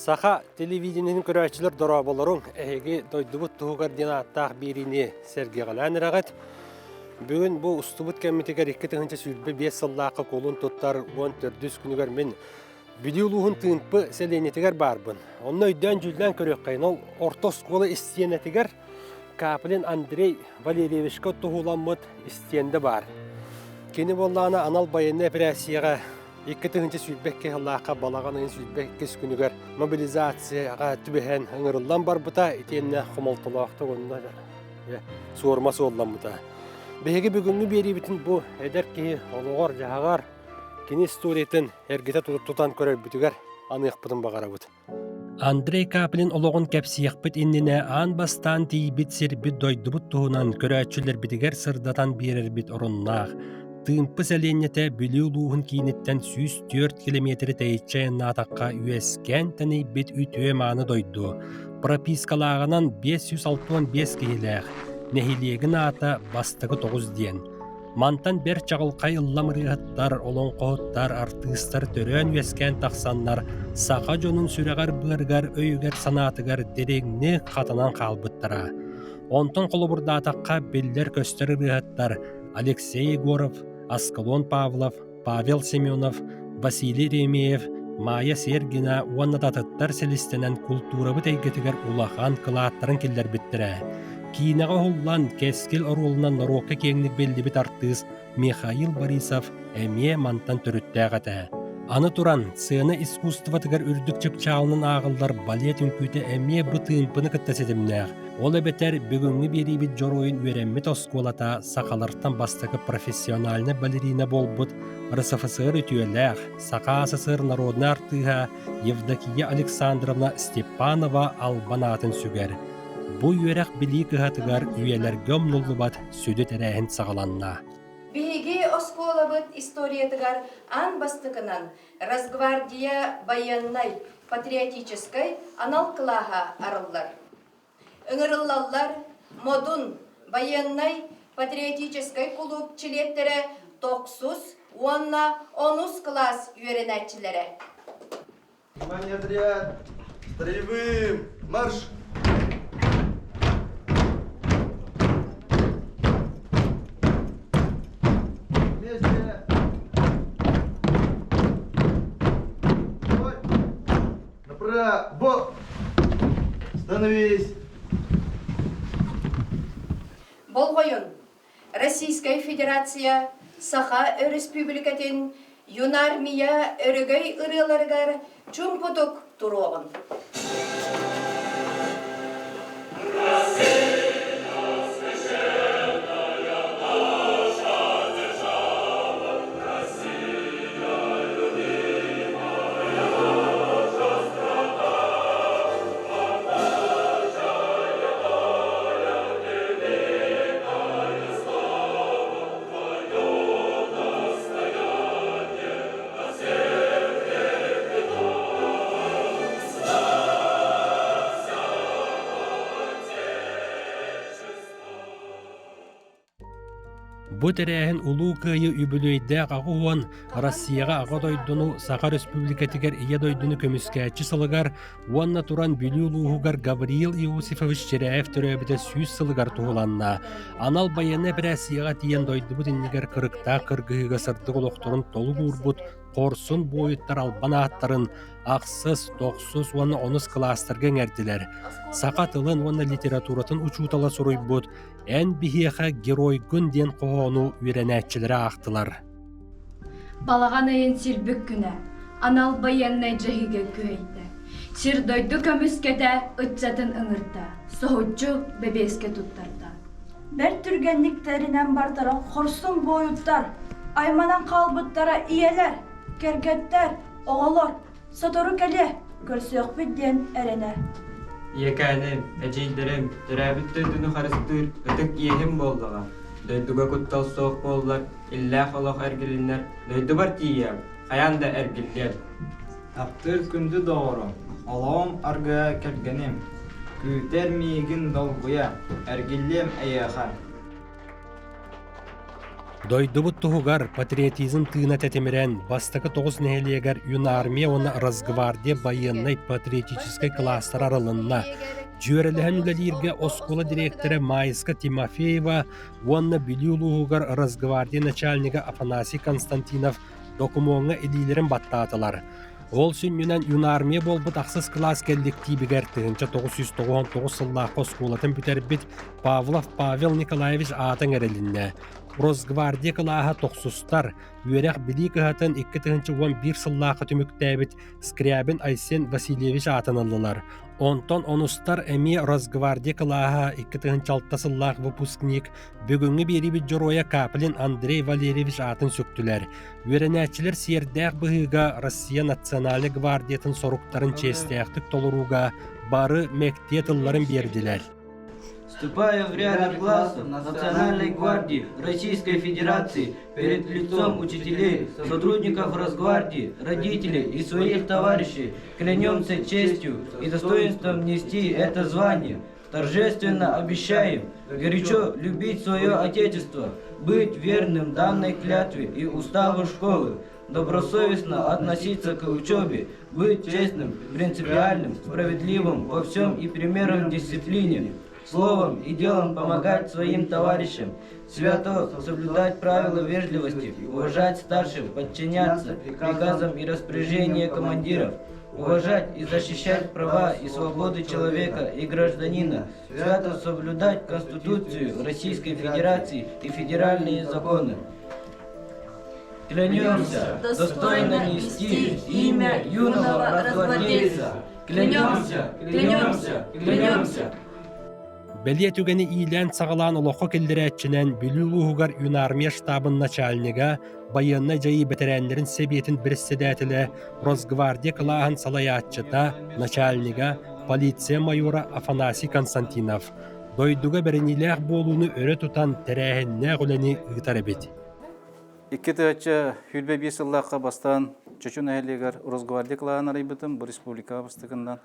Саха телевидениенин көрәчілер дорабаларың әйге дойдубут туғы координаттақ беріне сәргеғалан рағат. Бүгін бұл ұстыбыт кәмметігер 2-тігінші сүлбі 5 сыллақы қолын тұттар 14 күнігер мен бүдеулуғын тыңпы сәленетігер барбын. Онына өйден жүлден көрек қайын ол ортос қолы істиенетігер Капелин Андрей Валерьевичка тұғуламыд істиенді бар. Кені боллағына анал байыны операцияға 2-тігінші сүлбәкке ғалаққа балағанын сүлбәккес күнігер мобилизацияға түбіген ыңырылдан бар бұта, етеніне құмалтылақты онына суырмасы олдан бұта. Бәйгі бүгінгі бері бітін бұл әдер кейі олығар жағағар кені историятын әргеті тұтан көрер бүтігер анық бұтын бағара бұт. Андрей Капелин олығын кәпсияқпыт инніне ан бастан дейбіт сербіт дойдыбыт туғынан көрәтшілер бітігер сырдатан берер біт орыннақ. Тымпы сәленнеті бүлі ұлуғын кейінеттен 104 километрі тәйітчайын атаққа үйескен тәней бет үтіе маны дойду. Пропискалағынан 565 кейіләқ. Нәхилегін ата бастығы 9 ден. Мантан бер чағылқай ылламырығыттар, олон қоғыттар, артыстар төрен үйескен тақсанлар, сақа жонын сүрәғар бұғырғар, өйгер санатығар дерегні қатынан қалбыттара. Онтын қолы бұрда атаққа беллер көстері рығыттар Алексей Егоров, Аскалон Павлов, Павел Семенов, Василий Ремеев, Майя Сергина уаннататыттар селистенен культурабы тәйгетігер улахан кылааттарын келдер біттірі. Кейінаға холлан кәскел орулынан Норокка кеңнік белді біт артыз Михаил Борисов әме мантан түріттәғата. Аны туран, сыны искусстватығар үрдік чықчағының ағылдар балет үнкүйті әме бұтыңпыны кіттәседімнәғ. Ол әбетер бүгінгі бері біт жоройын үйрәммет осколата сақаларттан бастығы профессионалны балерина болбыт РСФСР үтуеләғ, сақа асысыр народны артыға Евдокия Александровна Степанова албанатын сүгер. Бұ үйерақ білі кығатығар үйелер гөмнұлы бат сөді тәрәхін сағаланна. Биһиги осколабыт историятыгар ан бастыкынан Росгвардия военной патриотической анал кылаха арыллар. Үңірыллаллар модун военной патриотической клуб чилеттере 9-10 класс үйеренәтчілері. Внимание, отряд! Строевым! Марш! Направо! Становись! Болғойын, Российская Федерация Саха Республикатын юнармия өрігей ұрыларғар чумпудық тұруғын. Бұ тәрәхін ұлу күйі үбілейді қағуын Россияға аға дойдыну Сақа Республикатығар ие дойдыны көміскәтші сылығар, уанна туран бүлі ұлуғығар Гавриил Иосифович Черяев түрәбіде сүйіз сылығар туғыланна. Анал байыны бір Россияға тиен дойды бұд иннігер қырықта қырғыға сырдық олықтырын толы бұрбұд, қорсын бойыттар албана аттарын ақсыз, тоқсыз, уанна 10 кластырген әрділер. Сақа тылын уанна литературатын учутала сұруй бұд, ән бихеха герой күн ден қоғыну үйренәтчілері ақтылар. Балаған айын сирбік күні, анал байяннай жахиге көйді. Сир дойды көміскеті үтсатын ыңырта, соғытчу бебеске тұттарда. Бәр түргенліктерінен бартаран қорсын бойыттар, айманан қалбыттара иелер, кергеттер, оғалар, сатору кәле, көрсөк бидден әріне. Екәнім, әжейдерім, түрәбіт дөйдіні қарыстыр, үтік ехім болдыға. Дөйдіға күттал соқ болдылар, илләқ олақ әргілінлер. Дөйді бар тием, қаянда әргілдер. Аптыр күнді doğru, олауым арғыға кәлгенім. Күйтер мейгін долғыя, әргілем әйеға. Дойдубут туһугар патриотизм тыына тетемирен бастакы 9 нехелиегер юнармия оны Росгвардия военной патриотической класстар аралынна жүйөрелэхэн үлэлиирге оскола директоры Майска Тимофеева уонна билиулуугар Росгвардия начальника Афанасий Константинов докумуонга илилерин баттаатылар. Ол сүннүнен юнармия болбут аксыз класс келдиктиибигер тыгынча 999 сыллаакка осколатын бүтербит Павлов Павел Николаевич аатын эрелинне. Росгвардия кылааха токсустар, үөрэх билии кыһатын 2-11 сыллаакка түмүктээбит Скрябин Айсен Васильевич аатыныллылар. Онтон онустар эми Росгвардия кылааха 2-6 сыллаак выпускник бүгүнгү берибит жороя Каплин Андрей Валерьевич аатын сөктүлер. Үөренээчилер сиэрдээх быһыыга Россия Национальный гвардиятын соруктарын чеестээхтик толуруга бары мектие тылларын бердилер. Вступая в ряды классов Национальной гвардии Российской Федерации перед лицом учителей, сотрудников Росгвардии, родителей и своих товарищей, клянемся честью и достоинством нести это звание. Торжественно обещаем горячо любить свое Отечество, быть верным данной клятве и уставу школы, добросовестно относиться к учебе, быть честным, принципиальным, справедливым во всем и примером дисциплине, словом и делом помогать своим товарищам, свято соблюдать правила вежливости, уважать старших, подчиняться приказам и распоряжениям командиров, уважать и защищать права и свободы человека и гражданина, свято соблюдать Конституцию Российской Федерации и федеральные законы. Клянемся достойно нести имя юного росгвардейца. Клянемся, клянемся, клянемся. Белие түгені ийлен сағалан олоққа келдірәтчінен бүлілуғығар юнармия штабын начальнига байынна жайы бетерәнлерін себетін бірістедәтілі Росгвардия кылааһын салаятчыта начальнига полиция майора Афанасий Константинов. Дойдуга берениләқ болуыны өрі тұтан тәрәхінне ғылені ұғытар әбет. Икки тыгача хүлбе 5 сыллаққа бастан чөчін әйелегер Росгвардия кылааһын арайбытым бұл республика бастығынан.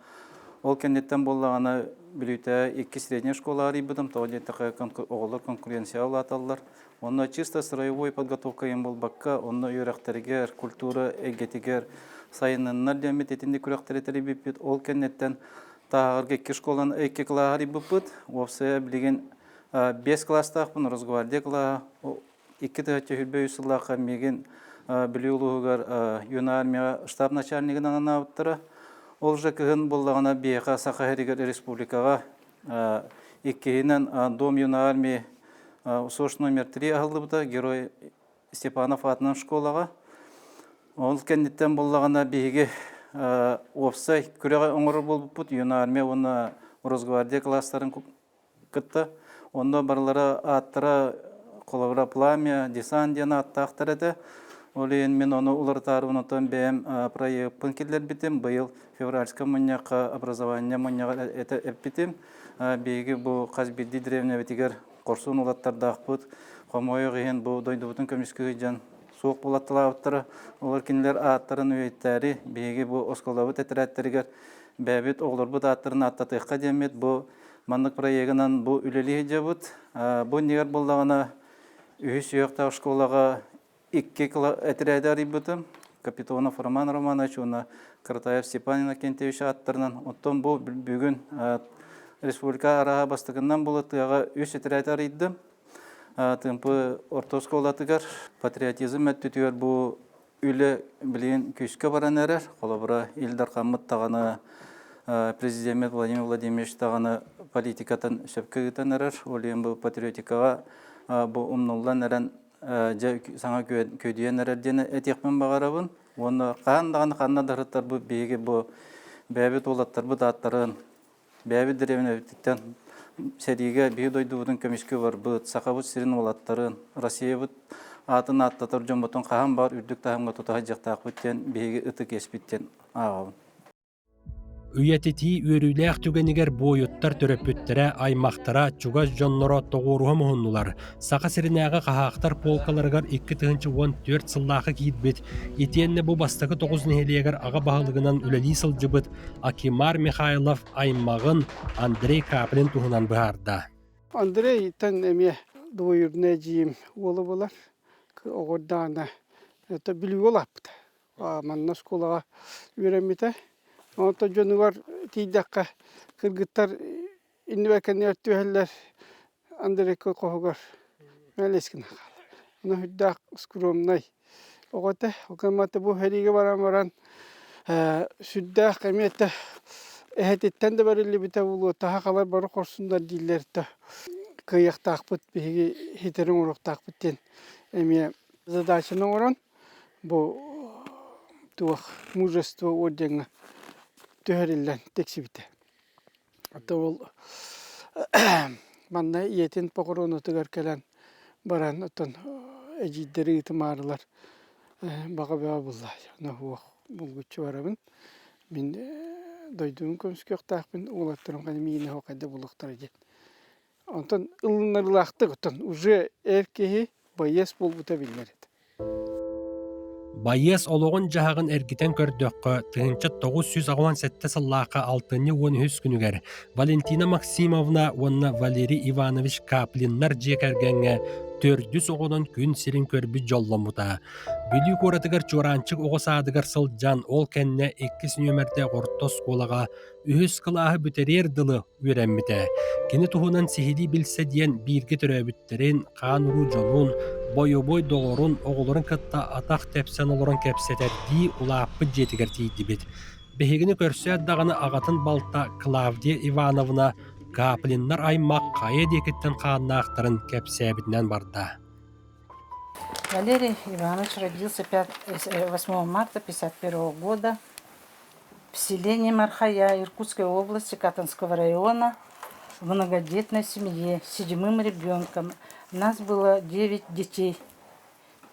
Ол кеннеттен боллағана білуйті 2 средняя школа арайбытым, тоғылеттіқі оғылар конкуренция олаталар. Онна чисто строевой подготовка ем бол баққа, онна үйрәқтерігер, культура эгетігер, сайыныннар дәмет етінде күрәқтеретері біппет. Ол кеннеттен тағырғы 2 школан 2 клаа арайбыппыт. Опсы білеген 5 кластақпын Росгвардия клаа. 2 тәтчі хүлбе үсіллаққа меген білеулуғығар юнармия штаб начальнигін анауыттыра. Ол же кыгын боллағана бейқа Саха-Херигер республикаға 2-нен Дом юнармия СОШ номер 3 ағылдыбыда Герой Степанов атынан школаға. Ол кәнеттен боллағана бейге опсай күреға оңыры болып бұд юнармия оны Росгвардия класстарын күтті. Онда барлары аттыра қолавыра пламя, десандияны аттақтыр еді. Олейін мен оны улартары ұнытын бәйім проектпін келдер бітім. Бұйыл февральска мұнияқа образование мұнияға әп бітім. Бейгі бұл қазбелді древне бетігер қорсын улаттарды ақпыт. Қомойы ғейін бұл дойдыбытын көмескігі жан соқ болаттыла ауыттыры. Олар кенілер аттарын өйттәрі. Бейгі бұл осколабыт әтірәттірігер бәбет оғылыр бұд аттырын аттатыққа демет. Бұл мандық проектінен бұл үлелі жабыт. Бұл негер болдағына үйіс үйіқтағы школаға 2 әтірәді арайбытым. Капитонов Роман Романович, оны Картаев Степанина Кентевич аттырынан. Оттон бұл бүгін республика араға бастығынан болатыға 3 әтірәді арайдым. Тымпы орта школатығар. Патриотизм әттүтігер бұл үлі білген күшкі баран әрер. Қолабыра Илдар Қамыт тағаны президент Владимир Владимирович тағаны политикатын шөпкігітін әрер. Олен бұл патриотикаға бұл ұмнулан әрін саңа көйдейен әрердені әтекпен бағарабын. Оны қандағаны дағырттар бұл бейге бұл бәбет олаттар бұл даттарын бәбет діревін өттіктен сәдеге бей дойдудың көмескі бар бұл сақабыт сирин олаттарын Россия бұд атын аттатыр жон бұтын қаған бар үрдік тағымға тұтаға жақтақ бүттен бейге ұтық еспіттен ағауын. Үйетети өрүләк түгенігер бойыттар төрөппүттері аймақтара чугас жонноро тоғыруға мұхыннулар. Сақа сиринәға қағақтар полкаларығар 2-14 сыллақы кейдбет. Етенне бұл бастығы 9 нехелегер аға бағылығынан үләлі сылжыбыт Акимар Михайлов аймағын Андрей Каплин туғынан бұғарда. Андрей тән әме дойырне жиым олы болар. оғырдағына это білу олапты. Манна школаға үйренмейді. Онта жонугар тейдаққа кыргыттар инвекені өрттуәлілер андырекко қоғығар мәлескін ақалы. Оны хүддақ скромнай. Оғыты, оқыматы бұл әриге баран сүддақ әметті әхеттен де бәрілі біті болу. Таға қалар бары қорсындар дейлерді. Кыяқ тақпыт, бейге хетерін ұрық тақпыттен. Әме задачының орын бұл туақ мужество орденға төхерілден тексібіті. Ата ол манда етін пақырон отығар кәлін баран отын әжейдері ұтымарылар баға бәа бұлла. Бұл күтші барабын. Мен дойдуын көміске оқтақпын, олаттырым қаны мейіне хоқайды бұлықтар еден. Онтан ылынарлақтық отын уже әркеге байес бол бұта білмереді. Байес олоғын жағын әргітен көрдөққы тығынчы 997 сыллақы 6-10 күнігер Валентина Максимовна онна Валерий Иванович Каплиннар жекергенге төрдүс оғынан күн сирин көрбі жолламыта. Бүлі көратығыр жоранчық оғысадығыр сылджан ол кәнне 2 нөмірде ғортос қолаға үхіс қылағы бүтерер дылы үйренміті. Кені тұхынан сихиди білсе дейін бірге түрәбіттерін қан ұру жолун, бой доғырын оғылырын кытта атақ тәпсен олырын кәпсетерді ұлаппы жетігер тейді бет. Бехегіні көрсе дағаны ағатын балта Клавдия Ивановна Каплиннар аймақ қайы декеттен қаннақтарын кәпсәбітінен барда. Валерий Иванович родился 8 марта 1951 года в селении Мархая Иркутской области Катанского района в многодетной семье с 7-м ребенком. У нас было 9 детей.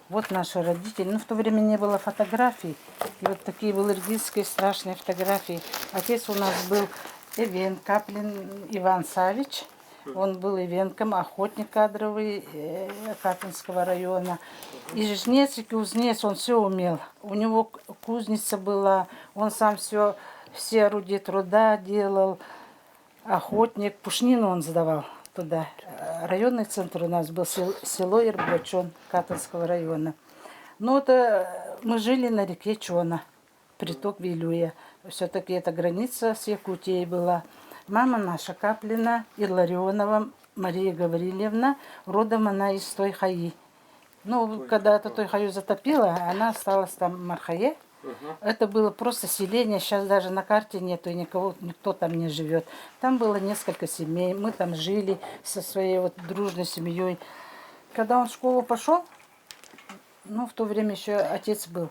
Вот наши родители. В то время не было фотографий. И вот такие былыргистские страшные фотографии. Отец у нас был Ивен Каплин Иван Савич. Он был ивенком, охотник кадровый Катанского района. И жнец, и кузнец, он все умел. У него кузница была, он сам все орудия труда делал. Охотник, пушнину он сдавал туда. Районный центр у нас был село Ирбачон Катанского района. Ну вот мы жили на реке Чона, приток Вилюя. Все-таки это граница с Якутией была. Мама наша Каплина Илларионова Мария Гаврилевна, родом она из Тойхаи. Ну, когда это Тойхаю затопило, она осталась там в Мархае. Это было просто селение, сейчас даже на карте нету, и никто там не живет. Там было несколько семей, мы там жили со своей вот дружной семьей. Когда он в школу пошел, ну, в то время еще отец был,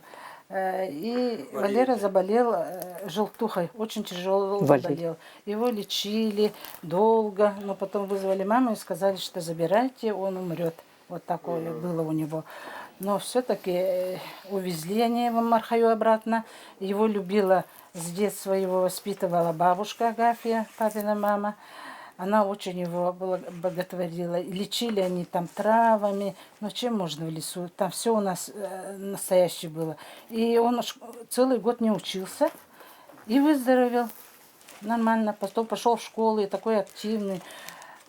и Валера заболел желтухой, очень тяжело заболел. Его лечили долго, но потом вызвали маму и сказали, что забирайте, он умрет. Вот такое было у него. Но все-таки увезли они его в Мархаю обратно. Его любила с детства, его воспитывала бабушка Агафья, папина мама. Она очень его боготворила. Лечили они там травами. Ну, чем можно в лесу? Там все у нас настоящее было. И он целый год не учился и выздоровел нормально. Потом пошел в школу и такой активный.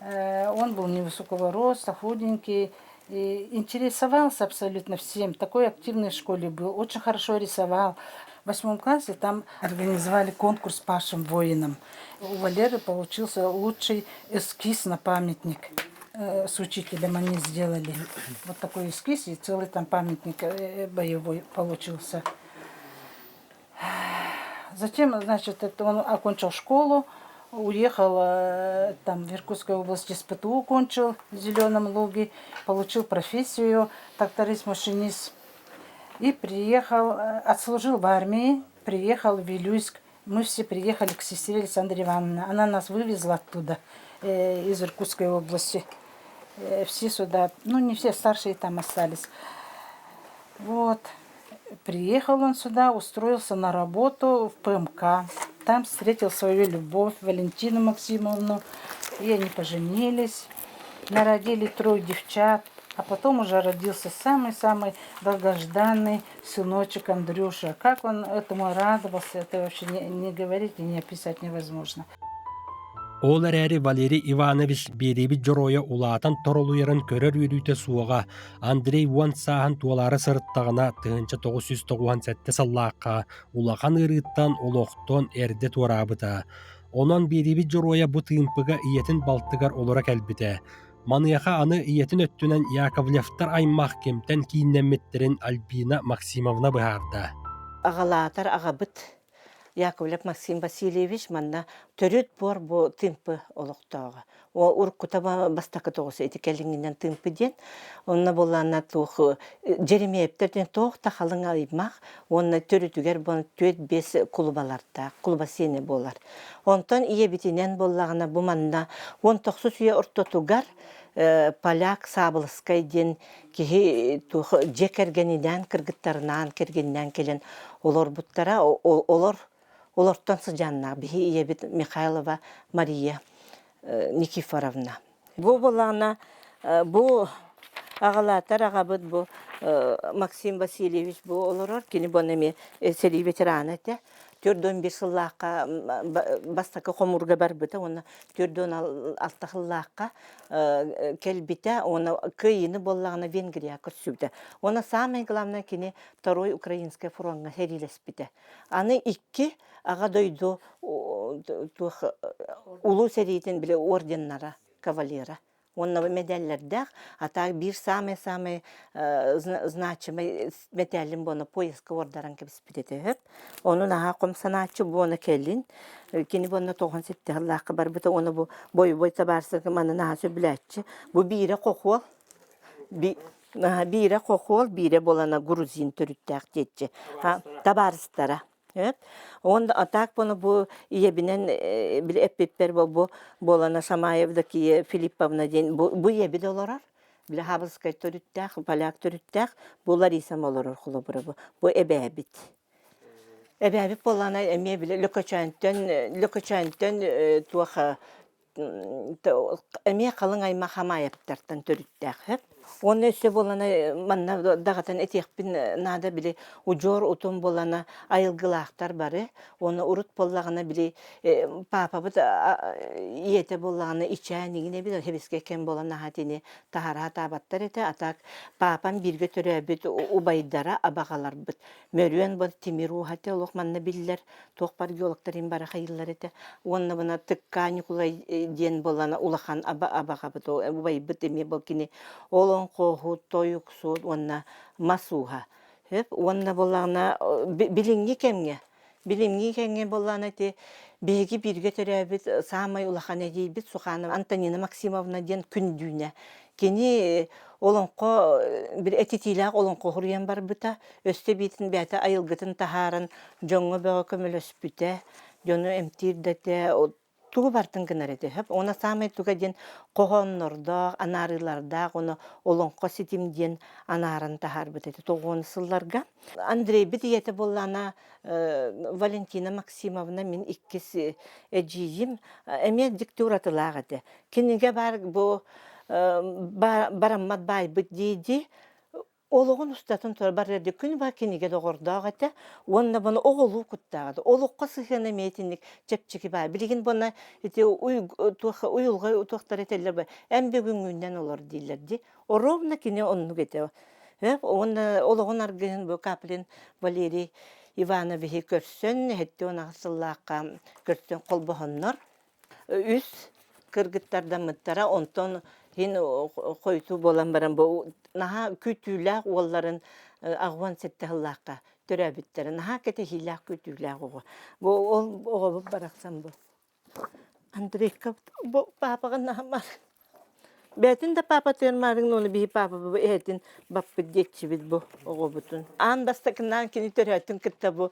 Он был невысокого роста, худенький. И интересовался абсолютно всем. Такой активный в школе был. Очень хорошо рисовал. В 8 классе там организовали конкурс пашим воинам. У Валеры получился лучший эскиз на памятник. С учителем они сделали. Вот такой эскиз и целый там памятник боевой получился. Затем, значит, он окончил школу. Уехал там в Иркутской области, СПТУ кончил в Зеленом Луге, получил профессию тракторист-машинист и приехал, отслужил в армии, приехал в Вилюйск. Мы все приехали к сестре Александре Ивановне. Она нас вывезла оттуда, из Иркутской области. Все сюда, ну не все, старшие там остались. Вот. Приехал он сюда, устроился на работу в ПМК. Там встретил свою любовь, Валентину Максимовну. И они поженились, народили 3 девчат. А потом уже родился самый-самый долгожданный сыночек Андрюша. Как он этому радовался, это вообще не говорить и не описать невозможно. Ол әрі Валерий Иванович береби жороя улаатан торолуярын көрөр үйрүйте суоға Андрей Уан саахан туалары сырыттағына тыынча 997 саллааққа улахан ырыттан олохтон эрде туарабыта. Онон береби жороя бу тыымпыга иетин балтыгар олора кәлбіте. Маныяха аны иетин өттүнен Яковлевтар аймақ кемтен кейіннемметтерин Альбина Максимовна быһаарда. Агалаатар агабыт Яковлев Максим Васильевич манна төрөт бор бу тымпы олоктоога. О уркута бастакы тогусы этикелиңинен тымпы ден. Онна болланна тух Жеремеевтерден тоохта халың аймак. Онна төрөтүгер бон 4-5 клубаларда, клубасене болар. Онтон ие битинен боллагына бу манна 19 сүйе ортотугар поляк сабылыскай ден кихи тух жекергенинен кыргыттарынан кергеннен келен олор буттара олортон сыжанна бихи иебит Михайлова Мария Никифоровна. Бу болана бу агалатар агабыт бу Максим Васильевич бу олорор кини бонеме сери ветеран эте. Төрдөн 5 сыллааққа бастакы хомурга барбыта, оны төрдөн 6 сыллааққа келбите, оны кыйыны боллағына Венгрия көрсүбді. Оны самый главный кені Второй Украинский фронтға серилеспіде. Аны 2 аға дойду улу серийтін біле орденнара, кавалера. Онна медальлердах, а так бир самый значимый медалин бону поиска ордаран кебиспидете. Оны наха комсаначы бону келин, кини бону 97 Аллахка барбыта, оны бу бой табарсы маны наха сөбіләтчі. Бу бире кохол, бире болана грузин түріттәк детчі. Табарыстара. Onda atak bunu bu yebinen bir epipper bu bolana Samayev'daki Filippovna den bu yebi de olarak bir Havelskay törüttek, Polak törüttek, bunlar isem olur kulübü bu ebebit. Ebebit bolana emiye bile Lokoçan'tan tuha emiye kalın ayma Hamayev'tartan törüttek hep. Onun üstü bolana manna dağıtan etekbin nada bile ucor utun bolana ayılgılaktar bari. Onu urut bollağına bile papa bu yete bollağına içenigine bile hebiskeken bolana hatini tahara tabattar ete atak papam bir götürü bit ubaydara abagalar bit. Mörüyen bu timiru hati oluq manna biller toqpar yoluktarin bari hayıllar ete. Onu buna tıkkani kulay diyen bolana ulakan abaga bit ubay bit emi bolkini olon qohu toyuksu onna masuha hep onna bolana bilingi kemge bolana te begi birge terabit samay ulahan edibit suxanım Antonina Maksimovna den kündüne keni olonqo bir etitilaq olonqo huryan bar bita öste bitin bata ayılgıtın taharan jongo beğe kömölöspüte jonu emtirdete tuğu bartın gınarete hep ona samay tuğa den qoğonnorda anarılarda onu olonqo sitim den anaran tahar bitete toğon sıllarga Andrey bitiyete bollana Valentina Maksimovna min ikkisi ejiyim eme diktoratılağıdı kinige bar bu barammat bay bit deydi Oluğun ustatın tor barrerde gün var kinige doğurdağıdı. Onda bana oğulu kuttağıdı. Oluqqa sıhına metinlik çepçeki var. Bilgin bana uyulga utuqtar eteller var. En bir günden olur dillerdi. O rovna kine onu gete. Onda oluğun argın bu kaplin Valeri Ivanovich'i görsün. Hette ona sıllaqqa görsün kolbuğunlar. Üst kırgıtlardan mıttara ondan hin koytu bolan baran bu naha kütüler onların ağvan settehillaqqa törabitleri naha kete hilaq kütüler o bu o baraksam bu Andreyka bu papaga naha betin de papa termarın onu bir papa bu etin bappı geçibit bu o butun an bastakından kini töratın kitta bu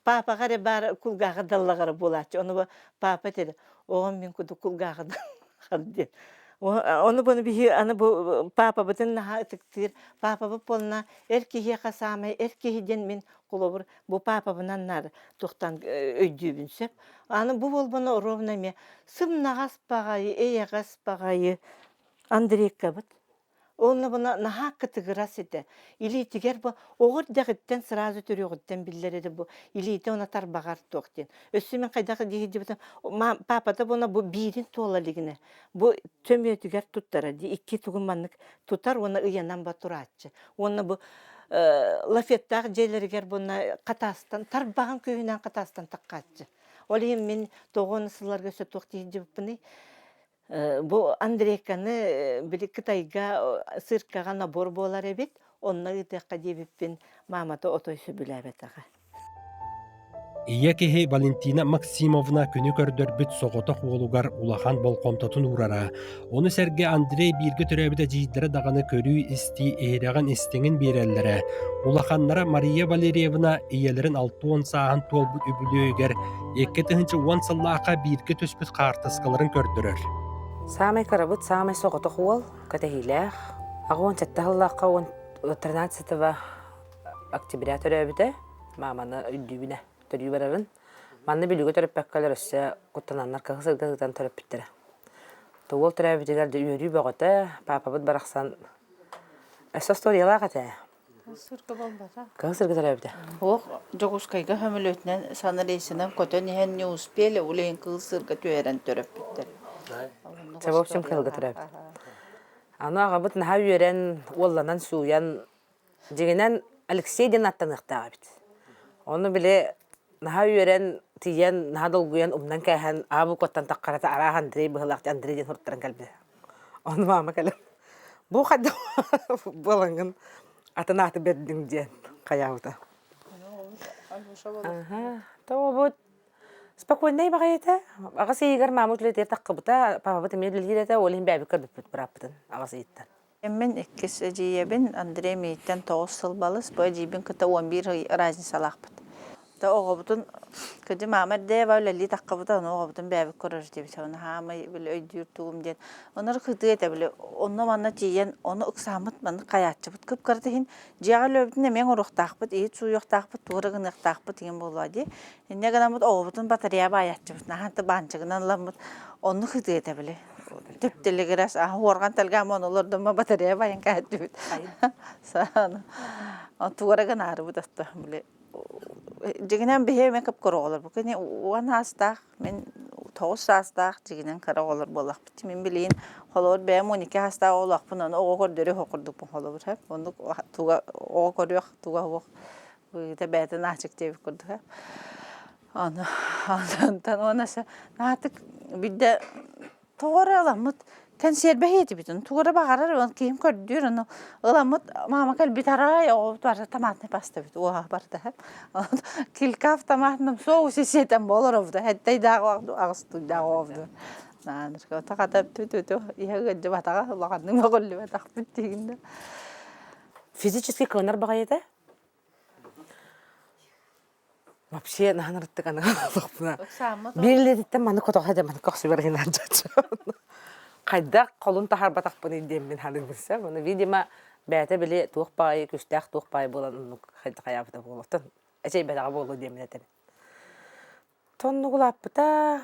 papa gare bar kulgaga dallagar bulaç onu papa dedi oğlum ben kudu kulgaga hadi onu bunu bir ana bu papa bütün naha tıktır papa bu polna erkeğe kasamay erkeğiden min kulubur bu papa bundan nar toxtan öydübünsep ana bu bol bana rovna me sım nagas pagayı eyagas pagayı Andrey kabıt Онна буна наха кытыгырас ите. Илитигер бу оғыр дәгіттен сразу түріғіттен білдереді бу. Илити она тарбағар тоқтен. Өссімен қайдағы дейді бұтын. Папата буна бу бирин туалалигіне. Бу төмөтігер туттара. Икки тугын маннык тутар, оны ыянан ба туратчы. Оны бу лафеттағы жейлергер буна қатастан, тарбаған күйінен қатастан таққатчы. Олейін мен тоғын сыларға сөт оқтейді бұпыны. Бу Андрейканы били Кытайга циркага набор болар эбит, онна ытыкка дебиппин мамата отойсу бүләбет ага. Ия кеһи Валентина Максимовна күнү көрдөрбүт соғотох уолугар улахан болкомтотун урара. Оны сәрге Андрей бирге төрәбіде жийдері дағаны көрүү исти эйраған истеңін береллері. Улаханнара Мария Валерьевна иелерин 6-10 саан толбут үбүлөөгер, екке тыһынчы 10 сыллаақа бирге төспүт қартыскаларын көрдөрөр. Самый карабыт, самый соғотох уол, катахилях. Агуон чаттахыллаққа 13 октября төрәбіде маманы үйдүбіне. Төрүй барарын. Манны билуге төрөп бәккәлер өссө куттананнар кыгысыргыгытан төрөп биттер. Тугол төрөп битигер де үйрүй бөгөтө, папабыт бараксан. Эсо сториялар ката. Кыгысыргы төрөп бите. Ох, жогускайга хөмөлөтнен саны рейсинен көтөн ен не успели улен кыгысырга төөрен төрөп биттер. В общем, кылгы төрөп. Аны агабыт наха үйрен олланан суян дегенен Алексей ден аттаныктагы бит. Оны биле наха үйрен тиен наха долгуян умнан кайхан абу коттан таккарата ара Андрей быһылакты Андрей ден хурттаран калбы. Оны мама калым. Бу хадда болангын атанаты бердиң ден каябыта. Ага, то спокойный багайта. Агасы егер мамут летер таккыбыта, папабыта медлилете олин бәбі көрбүп бараппытын агасы иттен. Мен эккес жиебин Андрей мейттен 9 сыл балыс, бу жибин кыта 11 разница лакпыт. Та оғабытын көді мамар дәв әуләлі таққабыта, оны оғабытын бәбі көрір деп, оны хамай білі өйдір туғым ден. Оныр қыды еті білі, оны манна тиен, оны ұқсамыт, манны қаятчы бұт. Күп көрді хин, жиғал өбітін әмен ұрық тақпыт, ейт су ұқ тақпыт, туғырығын ұқ тақпыт деген болады. Енне ғанамыт оғабытын батарея баятчы бұт, нағанты банчығынан ламыт, оны қыды еті білі. Түптелі керес, орған тәлгәм онылырдың батарея баян кәйті бүт. Туғырығын ары бұт атты білі. Жигинен бихе мен кеп көрөөлөр. Бу кene 10 астак, мен 9 астак жигинен көрөөлөр болак. Мен билейин, холор бе 12 астак олак. Буны ого көрдөрө хокурдук бу холор хеп. Оны туга ого көрөк, туга ого. Бу да бетен ачык деп көрдүк. Андан онаса натык бидде тоораламыт тен сербехети битин. Тугара багарар он ким көрдүр аны. Ыламыт мама кел битарай о бар томатный паста бит. Оа барда хеп. Килкаф томатным соус сетем болоровда. Хеттэй дагы агысту дагы. Нанырга тагада түтүтү. Иһеге жабатага лаганны могуллу так биттигинде. Физически кылынар багайда? Вообще наханыртты кана. Бирилетте маны котохада маны коксубергин анчачы. Кайда колун тахар батакпын идем мен халын билсе, муну видимо бәте биле туқпай, күстәк туқпай болан кайда каябыта болотун. Эчей бәдага болду демен этем. Тонну гулапта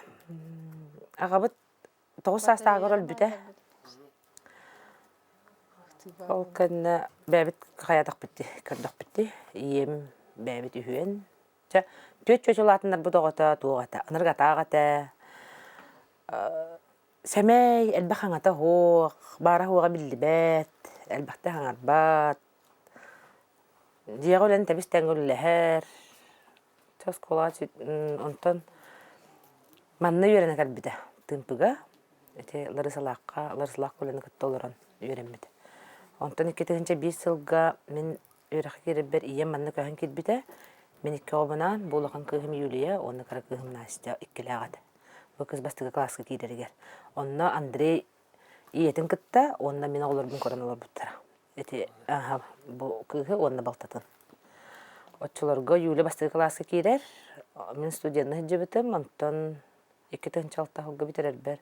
агабыт 9 састагы рол бүте. Ол кенне бәбит каядак битти, кырдак битти. Ием бәбит үйен. Төт чөчөлатындар будагата, тугата, анырга тагата. Сәмәй әлбә хаңата хоқ, бара хоға білібәт, әлбәқті хаңарбат. Дияғы өлән тәбістен көліләхәр. Төс кола онтон манны үйеріне кәлбіді. Тымпыға, ларысалақ көліні күтті олырын үйеренбіді. Онтон 2-5 сылға мен үйрақы керіп бір ием манны көйін кетбіді. Мен 2 обынан болуған күйім юлия, оны қара күйім насты 2 лағады. Бұл кыз бастығы класқа кейдерігер. Онна Андрей иетін кітті, онна мен оларбын көрін олар бұттыра. Эти, бұл күйі онна балтатын. Отчыларға юлі бастығы класқа кейдер. Мен студентны хеджі бітім, онтан 2-6 ғылғы бітер әлбір.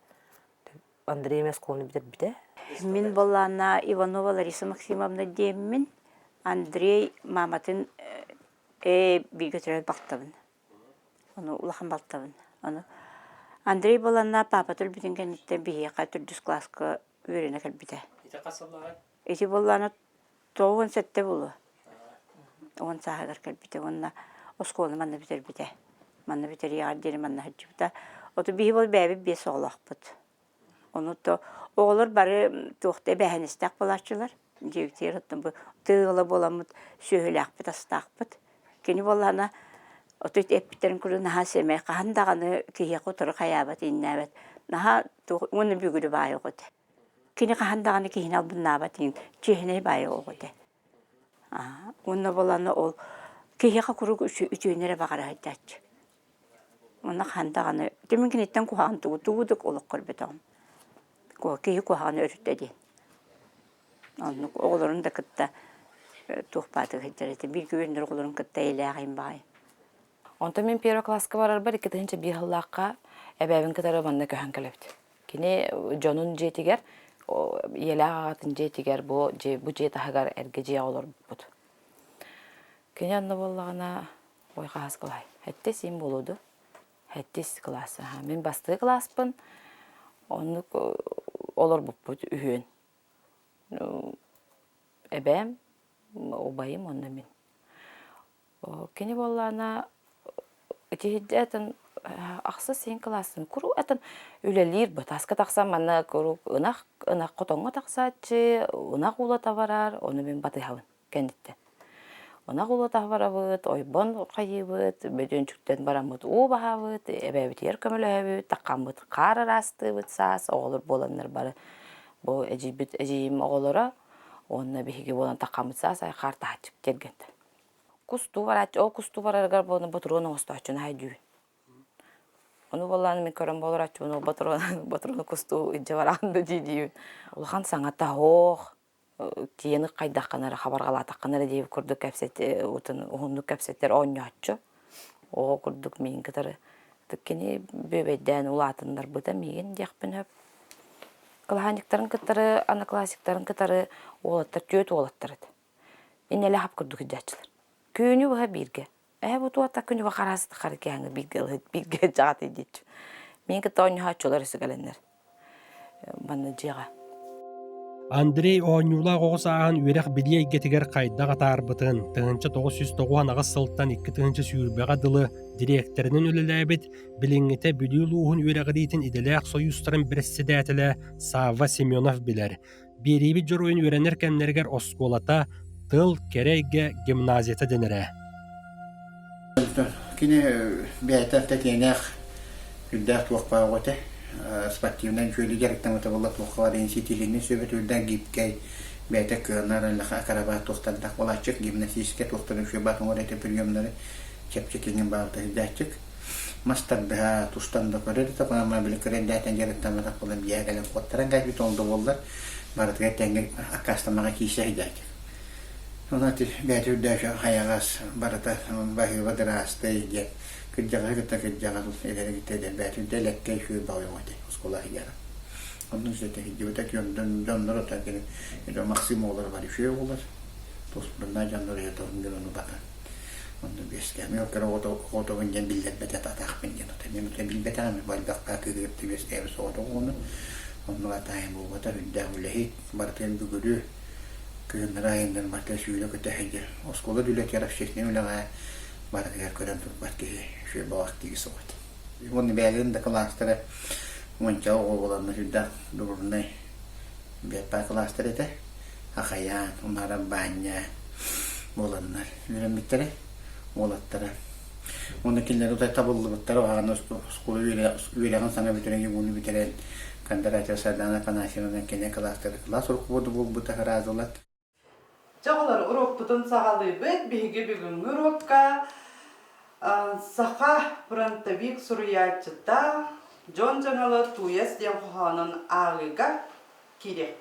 Андрей мәс қолыны бітер біте. Мен болана Иванова Лариса Максимовна деймін. Андрей маматын bir götürüp baktavın. Onu ulağın baktavın. Onu Andrei bolana papa tül bütün kentte bir yaka türdüs klaska öğrene kalbide. İte kasıllar. Эти болланы тоғын сәтте болу. Он сағадар кәлбіте, онна осколы манна бітер біте. Манна бітер яғар дені манна хаджы біта. Оты бейі бол бәбі бес оғылақ бұд. Оны то оғылыр бары тоқты бәхіністәк болашчылар. Жевтер оттын бұл тығылы боламыд, сөйләк біт, астақ біт. Кені болланы оты әппіттерін күрі наға семей қағандағаны кейе құтыры қаябат, иннәбет. Наға оны бүгілі байы қоды. Кені қағандағаны кейін албыннабат, чехіне байы қоды. Онна боланы ол кейеға күрігі үтүйінері бағара хайдатшы. Онна қағандағаны, демін кенеттен қуағын туғыдық олық көрбет оғым. Кейі қуағаны өріттеді. Оғылырын да күтті туғпады хайдары. Bir güvendir oğulurun күтті елі ағайын бағай. Онта мен первый класска барар бар, икетинче bir hıllaqqa әбәбін кітары манна көһән кәлепті. Кені жонун жетігер, елі ағатын жетігер, bu жеті ағар әрге же олар бұд. Кені анна болағына ойға аз қылай. Әтте сен болуды. Әттес классы. Мен басты класспын, оны олар бұд үйен. Әбәм, обайым онна мен. Кені болағына Тиһиддәтен ақсы сен классын. Күру әтін үлелер бұд. Асқа тақсам, мана күру ынақ қотонға тақсатчы, ынақ ұлы таварар, оны мен баты хавын кәндетті. Ынақ ұлы таварабыд, ойбон қайыбыд, бөдөнчүктен барамыд у бағабыд, әбәбіт ер көмілі таққамыд, қары расты бұд сас, оғылыр боланлар бары. Бұл әжейім оғылыра, онына бейге болан таққамыд сас, ай қарта хачып тергенді. Кусту var, o kustu var argar bunu batronu ostaçın haydi. Onu vallahi men körüm bolar açın o batronu kustu ince var andı diyor. Улахан саңата хоқ тиені қайдаққанары хабарғала таққанары дейіп күрдік әпсеттер, оғындық әпсеттер оңнатшы. Оғы күрдік мен кітары. Түккені бөбейден ұлатындар бұда меген деқпін өп. Қылғандықтарын кітары, анаклассиктарын кітары олаттар, төт олаттар еді. Мен әлі хап күрдік үдәтшілер. Күйіні бұға бірге. Бұл туатта күні бұға қарасыды қарекеңі бірге жағат едетші. Мен кітті ойны хатшылар өсі кәленлер. Баны жеға. Андрей О'нюла оғыз ағын өрек біле егетігер қайдағы тарбытын, тығынчы 909 ағыз сылттан 2 тығынчы сүйірбеға дылы директорының өліләбет, біліңгіте бүліл ұғын өрегі дейтін иделәқ союстарын бірісі дәтілі Сава Семенов білер. Берейбі жыр ойын өренер кәмнергер осколата тыл керейге гимназията денере. Кіне бәйті тәтенәқ үлдәқ туақпа оғыты. Спортивнан жөлі керектен өті болат оқылар инститиліне сөбет үлдән гипкәй бәйті көнар қараба тоқтандақ болатчық гимнастическе тоқтарын шөбатын орайты приемнары кепчекенген бағыты үлдәчік. Мастарда тұстанда көреді тапынама білікірен дәтен жереттамадақ болын бияғален қоттаран ғайбет олды болдар. Барытыға тәңгі ақастамаға кейсе үлдәчік. Онаты бәйті үлдәші хаяғас барыта бағы бадырасты егер. Кыджаға кыта кыджаға элері китеді бәйті үлдә ләккәй шөй бағы өте. Осколағы ярым. Onun üzerinde hicibete canları öterken maksim olur var şey olur. Dostlarına canları yatarım bir onu bakın. Onu bir eskemi yok ki o önce bildet bete tatak bence o temin o temin bete mi var bakka kıyıp bir eskemi soğudu onu. Onu atayım bu kadar üdde hiç marten bir gülü. Kıyımlara ayından marten şöyle kötü hece. Oskola dület yaraf şeklini öyle var ya kören tutmak ki şey bu vakti soğudu. Onu belirinde klastere Muncul oğlanlar sudah durunai biar kelas tadi teh, akayan, umara banyak, oğlanlar, yürüyen bitti, oğlatlar. Onu kimler uta tabullu bitti, o hangi üyelerin sana bitiren gibi bitiren, kandaracı sadana kanasının kene kelas okudu bu tahraz olat. Çağlar uruk tutun sağalı bit, bihge bugün urukka, saha prantabik suriyatçıda. Жон-жоңалы туяс ден қоғанын ағыға керек.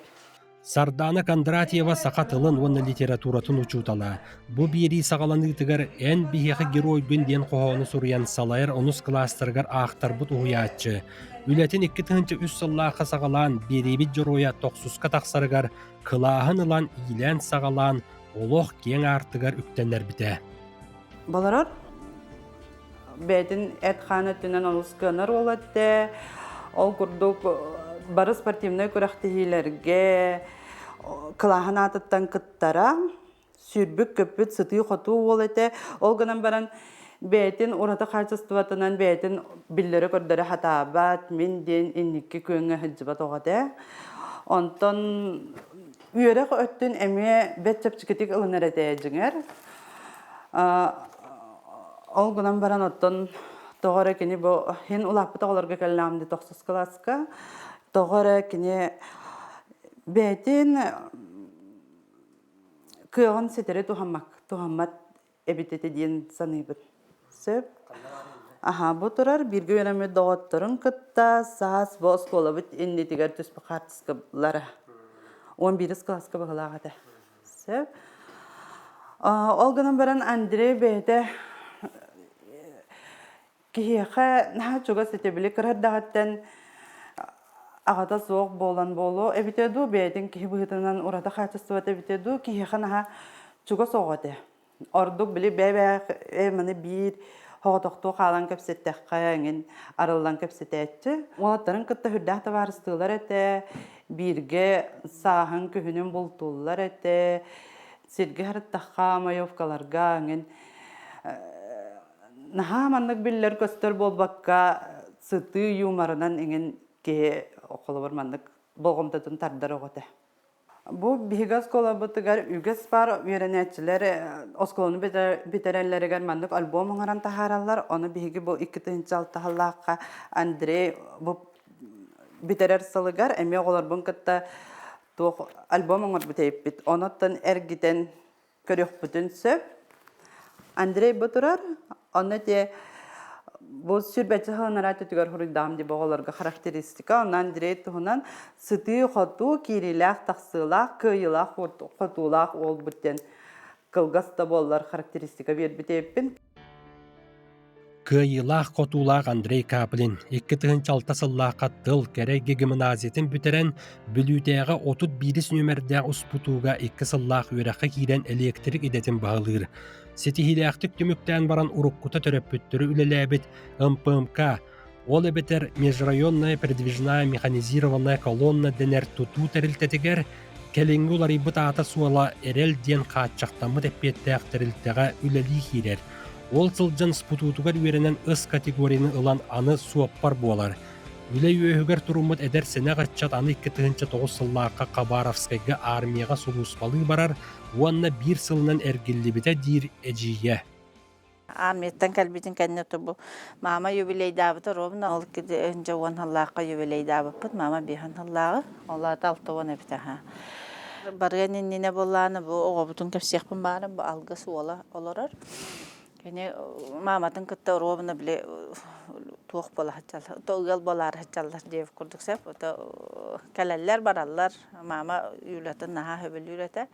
Сардана Кондратьева сақатылын оны литературатын учутала. Бу бири сағаланытыгар ән бихеқі герой бүнден қоғаны сұриян салайыр онус кластыргар ақтар бұт ұғыячы. Үләтін 2 тығынчы үс сыллақы сағалан беребет жороя тоқсусқа тақсарыгар қылағын ылан илән сағалан олық кен артыгар үктенлер біте. Баларар? Бәдін әтханы түнен олысқаныр олатты, ол күрдік бары спортивный көрақтығылерге, кылаханатыттан кыттара сүрбүк көппүт сытыы хотуу ол эте ол гынан баран бәйтин урата качестватынан бәйтин биллери көрдөрө хатаабат мен ден инникки көңө хыджыбат огате онтон үйөрөк өттүн эме бет чапчыкетик ылынарете жиңер ол гынан баран оттон тогора кини бу хин улаппыта олорго келламды 9 класска тогора кини бәйтин кыгын сетере тухаммат эбитете диен саныйбыт сөп бу турар бирге өреме доготторун кытта саас бо школа бит иннетигер түспү картыскалары 11 класска багылагата сөп ол гынан баран Андрей бәйте кихеха на чуга сетебили кырдагаттан агата соқ болан болу эбитеду бәйтин кихи быгытынан урата качествот эбитеду кихеха на чуга соғоте ордук били бәбә маны бир хоготокту калан кепсеттекка аңин арылдан кепсететчи олаттарын кытта хүрдах табарыстылар эте бирге сахан күһүнүн бултуллар эте сирге харыттакка маевкаларга аңин наха маннык биллер көстөр болбакка сыты юмарынан ingen ке околор маннык болгомтотун тардар оготе. Бу бига школа бутыгар үгес бар үйренетчилер осколуну битереллеригер маннык альбом оңаран тахараллар. Оны биги бу 2-6 халлакка Андрей бу битерер сылыгар эме оголор бун кытта тох альбом оңор битейп бит. Оноттон эргитен көрөк бүтүн сөп Андрей бутурар оны те бу сүрбәче ханараты түгәр хурдам ди боголорга характеристика онан дирет туһунан сыты хоту кирилах тахсылах кыйлах хотулах ол бүттен кылгаста боллар характеристика бербитеппин Кыйылах котулах Андрей Каплин 2-6 сыллааққа тыл керек гимназиятын бүтерен бүлүтәгә 31 нөмердә успутуга 2 сыллаақ үрәккә кирен электрик идәтен бағылыр. Сетихиләхтик түмүктән баран уруккута төрөппүттөрү үлеләбит МПМК. Ол эбетер межрайонная передвижная механизированная колонна денер туту терилтетигер келеңги улар ибыт ата суала эрел ден каачактамы деппеттәк терилтәгә үлели хирер. Ол сылжан спутутугар үйренен ыс категорияны ылан аны суаппар болар. Үлей өйгөр турумут эдер сене гачат аны 2-9 сыллааққа Кабаровскайга армияға сулуспалы барар, уанна 1 сылынан эргиллибите дир эжие. Армияттан калбитин кеннету бу мама юбилей дабыты ровно ол киде önce 10 халлааққа юбилей дабыппыт мама 5 халлаақы олата 6 эбите ха. Барганин нене болланы бу огобутун кепсекпин бары бу алгыс ола олорор. Кене маматын кытта ровно биле туох бола хачал. Тогал болар хачаллар деп курдук сеп. Калаллар бараллар мама юлатын наха хөбөл юлата.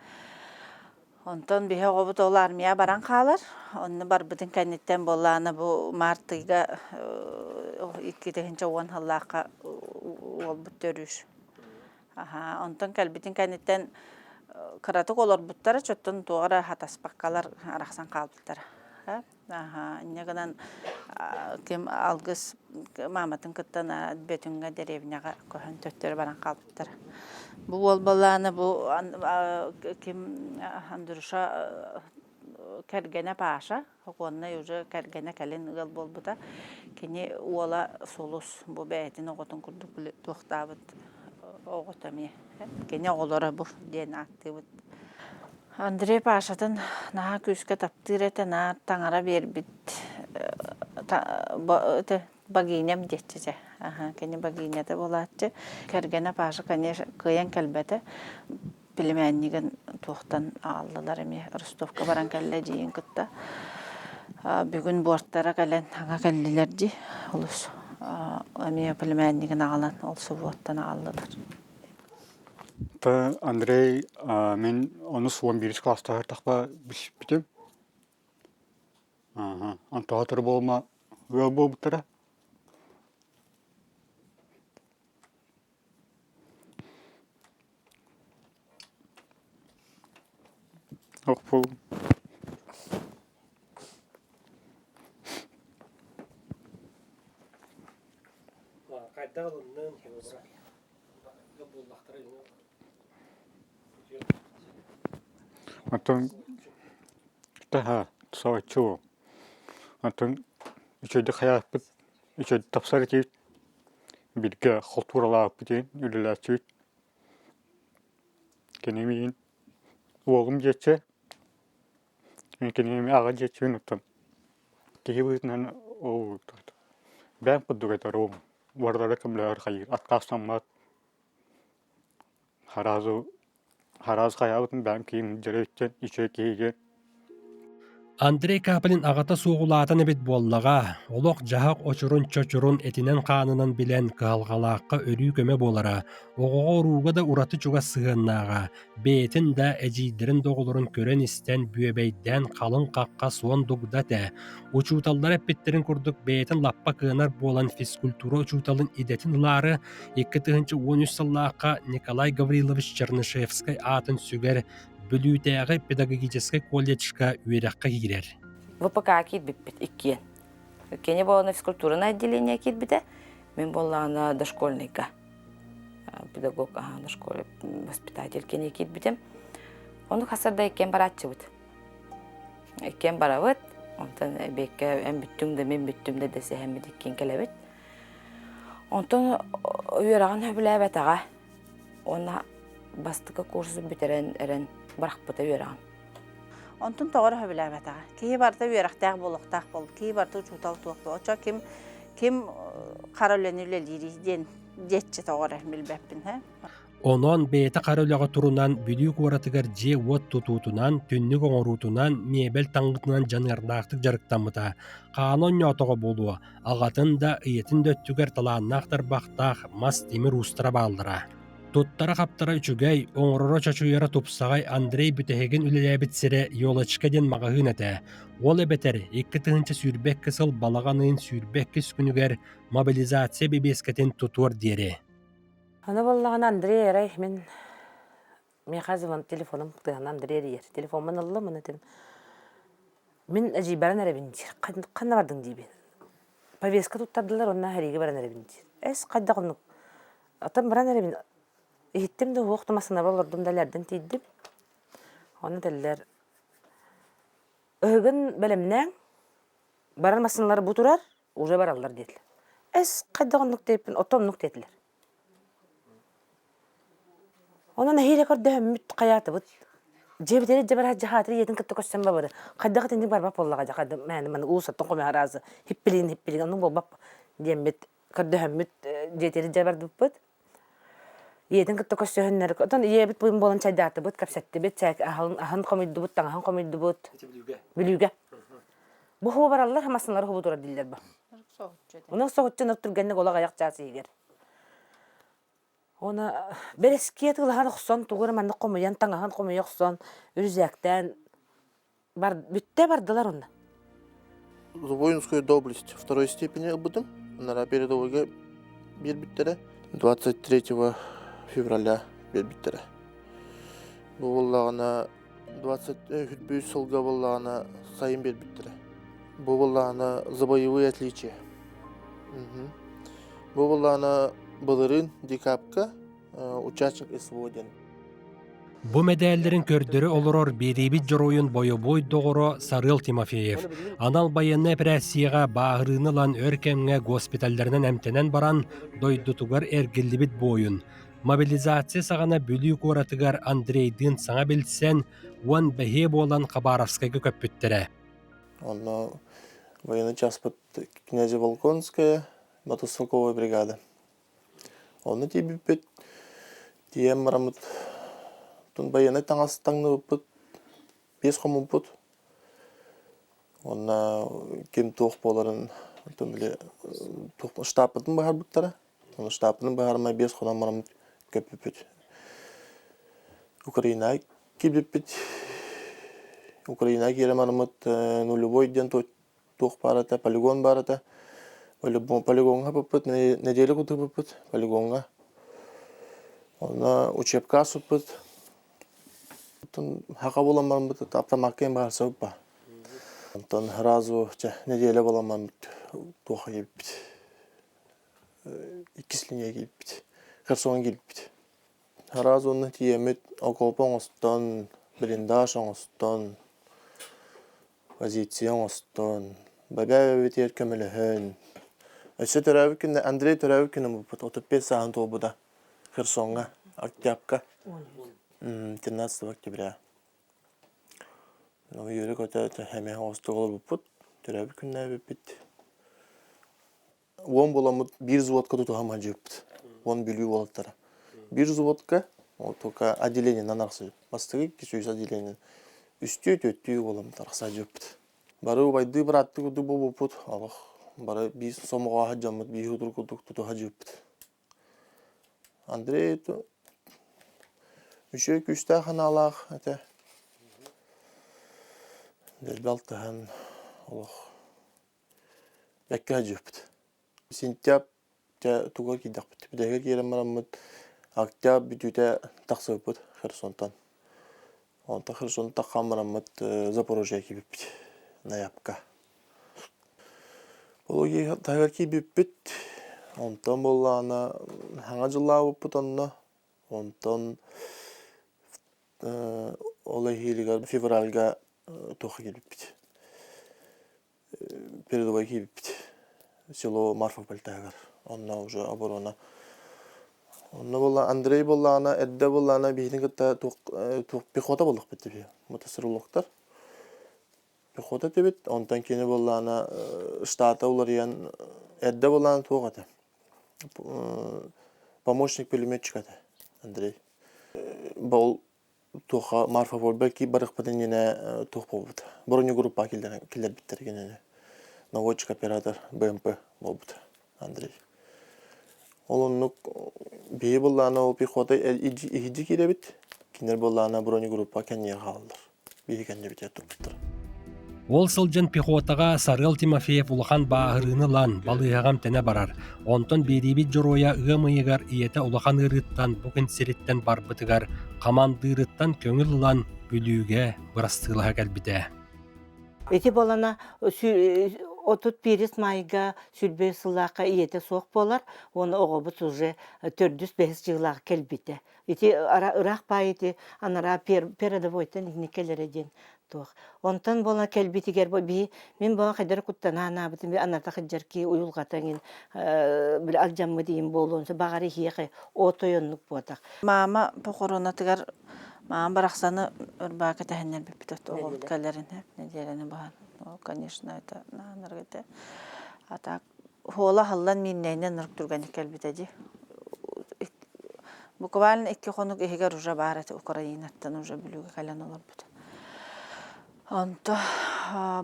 Онтон бихе огобут ол армия баран калар. Онны барбытын кеннеттен болланы бу мартыга 2-10 халлааққа ол бүттөрүш. Онтон калбитин кеннеттен кыратык олор буттара чоттон тугара хатаспаккалар араксан калбыттар. Негенен кем алгыс маматын кыттан бетүнгө деревняга көһөн төттөр баран калыптыр. Бу бол баланы бу кем андырша кергене паша, онна уже кергене кален гыл болбута. Кене уола солус бу бетин оготун курдук токтабыт оготами. Кене олора бу ден активит. Андрей Пашатын наha küske taptırete na tangara berbit baginem geçece. Kene baginete bolatçı. Kergene Paşa kene kıyan kelbete bilmennigen tohtan aldılar emi Rostovka baran kelle diyen kıtta. Bugün bortlara kelen hanga kellilerdi. Olus. Emi bilmennigen alan olsa borttan aldılar. Андрей, мен оны 11 класста тақпа бітем. Антуатыр болма өл болбыттыра. Оқ болым. Антон таха соочу. Антон ичэдэ хаяппыт ичэдэ тапсарытит билгэ халтуралааппытын үлэлаачыт. Кенемин уогум жетсе. Кенеми ага жетсүн оттон. Кебүтнан оо. Бәм поддугатаром. Вардара камлар хайыр аткастаммат. Хараз хаябытын бәм кийим жөрөттен ичэ кейге. Андрей Капелин агата сугулаатын эбит буоллага, олох жахак очурун чочурун этинен хаанынан билен калгалаакка өрүү көмө болара, оҕоҕо уруuга да ураты чуга сыһыаннаага, бээтин да эдьиидэрин доҕолорун көрөн истэн бүөбэйдэн халын какка суон дугдатэ, учууталлар эппиттерин курдук бээтин лаппа кыанар буолан физкультура учууталын идэтин ылаары 2013 сыллаакка Николай Гаврилович Чернышевскай аатын сүгэр Бүлүүтээҕи педагогический колледжка үөрэххэ киирэр. ВПК киитбиппит иккиен. Кене болана физкультурный отделение киитбите, мен болана дошкольнийка. Педагог, дошколы воспитатель кене киитбитем. Onu хасарда иккен баратчыбыт. Иккен барабыт, онтон бекке эм бүттүмдө мен бүттүмдө десе хэммит иккен келебит. Онтон үйраган хөбүлэбет ага. Она бастыка курсы битерен эрен барахпыта үйраган. Онтун тоғыр хөбіләбет аға. Кей барда үйрақтақ болуқтақ болды, кей барда ұчутал туақты. Оча кем қарауленілі лириден детчі тоғыр білбәппін. Онон бейті қараулаға турунан бүлік оратыгар же от тұтуутунан, түннік оңырутунан, мебел таңғытынан жанырдақтық жарықтамыта. Қанон нетоға болуы, ағатын да иетін дөттігер таланнақтар бақтақ мас темір устыра балдыра. Туттара қаптара үчүгэй, оңроро чачуяра тупсағай Андрей бүтэхеген үлеләбіт сірі йолочкаден мағағын әті. Ол әбетер, 2 тыгынча сүйрбек кысыл балағанын сүйрбек кіс күнігер мобилизация бебескетін тұтуар дері. Аны боллаған Андрей әрай, мен қазыван телефоным тұғын Андрей әрейер. Телефонмен ұлы мұны тен. Мен әжей бәрін әребіндер. Қанна бардың дейбен. Повестка тұттардылар, онна әреге бәрін әребіндер. Әс қайда құнық. Атам бәрін әребіндер. Иттим де уоқтымасына болырдым дәлерден тейдім. Оны дәлер. Өгін бәлемнәң барармасынлары бұтырар, уже баралар деділер. Әс қайдағынлық дейпін, отомлық деділер. Онан әйелі көрді үміт қаяты бұд. Жебетері жебар жахатыры етін күтті көшсен бабыры. Қайдағы тендік барбап боллаға жақады. Мәні мәні ұлысаттың қоме аразы. Хиппелеген, оның болбап. Дембет көрді үміт жетері жебарды бұд. Етін күтті көшсенлер. Отан ебет бұйым болын чайдаты бұд, кәпсәтті бет, ахын қомейді бұд, таңахан қомейді бұд. Білуге. Бұл хуба баралар, хамасынлары хубы тұрар дейлер бұл. Оның соғытчын ұрттыргенлік олақ аяқ жасы егер. Оны берескет қылған ұқсан, туғыры мәнді қомейен, таңахан қомей ұқсан, үрзәктен бүтте бардылар онда. Воинскую доблесть второй степени будем. На передовой бирбиттері 23 февраля бирбиттері. Бұл болағына 23 сылға болағына сайын бирбиттері. Бұл болағына за боевые отличия. Бұл болағына Балырын Дикапка участник СВО-ден. Бу медальдерин көрдөрү олорор беребит жоруйун бойобой доғоро Сарыл Тимофеев. Анал байынны операцияға бағырынылан өркемге госпитальдерінен әмтенен баран дойдутугар әргілібіт бойын. Мобилизация сағана бүлік оратыгар Андрейдин саңа білсен, уан бәхе болан Хабаровскайға көппіттірі. Онна военный часть князя Волконская, мотострелковая бригада. Онна тебе пет, тием марамут. Тун баяны таңастаңны бұппыт, 5 қомын бұппыт. Онна кем тоқ боларын, штапытын бағар бұттары. Оны штапының бағармай 5 қодан марамут көп бұппыт. Украина кеп бұппыт. Украина кере марамут нулевой ден тоқ барата, полигон барата. Полигонға бұппыт, неделі құты бұппыт, полигонға. Онна учебка сұппыт. Хақа боламан бұд, автомаккен бағарса ұппа. Онтан разу неделе боламан бұд, тоқа келіп біт. 2 линия келіп біт, Херсон келіп біт. Разу оны тиемет околпон остан блиндаж оңостон, позиция оңостон, бәбәбетер көміліхін. Өсі төрәуі күнде, Андрей төрәуі күнде бұпыт, 35 сағын тобыда, Херсонға, октябрька, 13 октября. Үйірі көті әме оңыстығылы бұпыт, төрәуі күнде бұпыт. Он боламыд, бір заводка тұтығам ажыпыт, он бүлі болаттара. Бір заводка, только отделение на нарсы, бастығы кесуіз отделение, үсті-төттігі боламыд, арқса ажыпыт. Бары байды бұратты күді бұпыт, алық. Бары biz somğa hacamıt, bir hudur kuduk tutu hacıptı. Andrei tu müşek üstte hanalaq ete. Delbaltahan Allah. Bekke hacıptı. Sintyap te tuga gidaqpıt. Bideger yerim maramıt. Aktyap bütüte taqsıpıt Khersontan. Onta Kherson taqam maramıt Zaporojye kibipti. Nayapka. Ологи тагарки биппит, онтон боллана хаңа жылла буппут онно, онтон олехилига февральга тохи келбиппит. Передовой келбиппит. Село Марфополь тагар. Онна уже оборона. Онно болла Андрей боллана, Эдде боллана бихин кытта тук пехота болдук битти. Мотосырлыктар. Пехота тебет, онтан кені боллана штата уларыян Эдде боллана туғады. Помощник пулеметчик Андрей. Бол туға Марфополь бәлки барық бітін ене туқ болбыды. Бұрыны группа келдер біттер кенені. Наводчик оператор БМП болбыды Андрей. Олонлық бейі боллана ол пехота ихиджи келе бит. Кенер боллана бұрыны группа кәнеге қалдыр. Бейі кәнде бітер тұрыптыр. Ол сылжын пехотаға Сарғыл Тимофеев улахан бағырыны лан балығағам тәне барар. Онтон беребет жороя ұғымыйығар иеті улахан ұрыттан бүкін сереттен барбытығар командырыттан көңіл лан бүліге бұрастығылыға кәлбіде. Эти болана 31 майга сүрбе сыллаққа иеті соқ болар, оны оғыбыт уже 405 жылағы кәлбіде. Эти ұрақ байыты анара передовойтан некелерден. Онтан болна кәлбитигер би мен баа қайдар куттана анабытым анарта қыджарки уюлғатаңын бір алжаммы дейін болуынсы бағары хиеқи отойонлық болдақ. Мама похоронатыгар мама барақсаны үрбаа кәтәхіннер біппітет оғылт кәлерін неделені баған. Конечно, это нанаргыты. А так, хола халлан миннейнен нырк түргәні кәлбитеді. Буквально 2 хонук ехегер уже барыты Украинаттан уже бүлігі кәлен олар бұды. Онто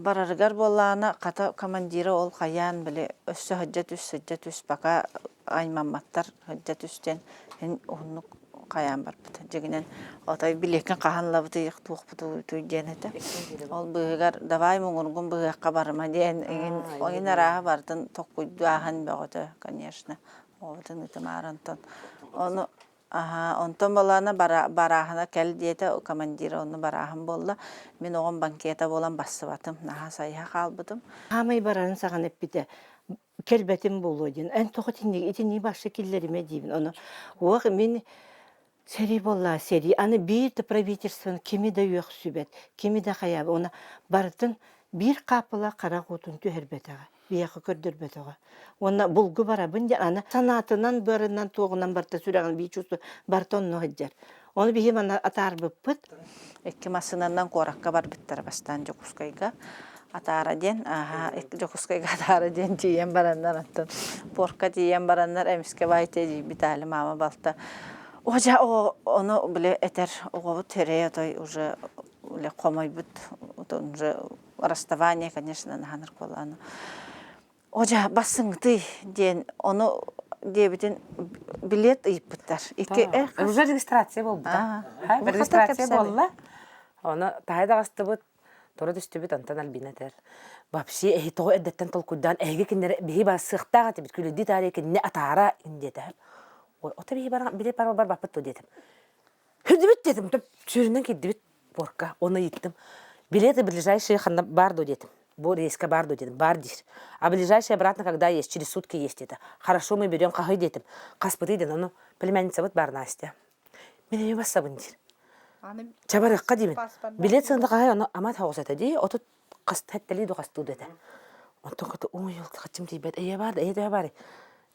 бараргар боллана ката командиры ол қаян біле өссі хыджат үс бака аймамматтар хыджат үстен оннук қаян бар бұды. Жегінен отай білекін қағанла бұды еқтуық бұды денеті. Ол бұғығар давай мұңырғын бұғыққа барыма ден ойын араға бардың тоққойду ағын бәғыды, конечно. Оғытын үтім арантон. Оны онтон болана барахана кел диете командира оны барахын болла. Мен оған банкета болан басы батым, наға сайға қалбыдым. Хамай барарын саған әппіді. Келбетім болу дейін. Ән тоғы тіннегі, етіне башы келлеріме дейін. Оны оғы мен сери болла, сери. Аны бірді правительствоны кеми да өқ сүбет, кеми да қаябы. Оны бардың бір қапыла қара қотын түйербетіға. Бияқы көрдірбетіға. Оны бұлғы бара бұнде аны санатынан бөрінен тоғынан барта сүрәғын бейчусу бартон нұғыджар. Оны бейім ана атар бұппыт. Екі масынаннан қораққа бар біттер бастан жоқұскайға. Атара ден, жоқұскайға атара ден тиен барандар аттын. Порқа тиен барандар әміске байте бітәлі мама балта. Ожа оны біле әтер оғы тере отой уже қомай бұд. Уже расставание, конечно, нағаныр қоланы. Ожа басыңды ден, оны дебетін билет ұйыппыттар. Уже регистрация болды. Регистрация болды. Оны тағайда қасты бұд, торы түсті бұд, антан әлбинетер. Бапси, тоғы әдеттен толкудан, әйге кендері бейі бар сықтаға тебет, күлді тареке не атара индетер. Ота бейі билет бар баппыт дедім. Хүрді бүт дедім, сүрінен кедді бүт борқа, оны еттім. Билеты ближайшие барду дедім. Бұл рейска барду дедім, бар дейір. А ближайшие обратно, когда есть, через сутки есть это. Хорошо, мы берем қағай дедім. Қаспыты дедім, оны племянница бұд бар Настя. Мен еме басса бұн дейір. Чабарыкка дибин. Билет сында кай аны амат хагысата ди, отут кастаттали до касту дете. Онтон кото ой ел качым тибет. Бар, бар.